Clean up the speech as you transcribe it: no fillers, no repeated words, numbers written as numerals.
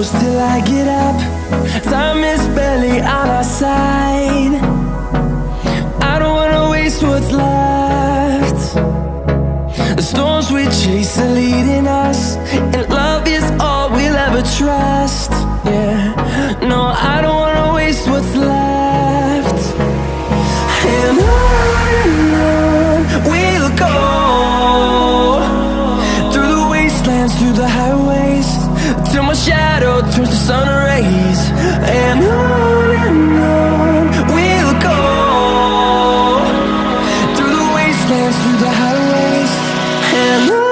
shadows till I get up. Time is barely on our side. I don't wanna waste what's left. The storms we chase are leading us, and love is all we'll ever trust. Yeah, no, I don't wanna waste what's left. And on we'll go, through the wastelands, through the highways, till my shadow turns to sun rays. And on we'll go, through the wastelands, through the highways, and on.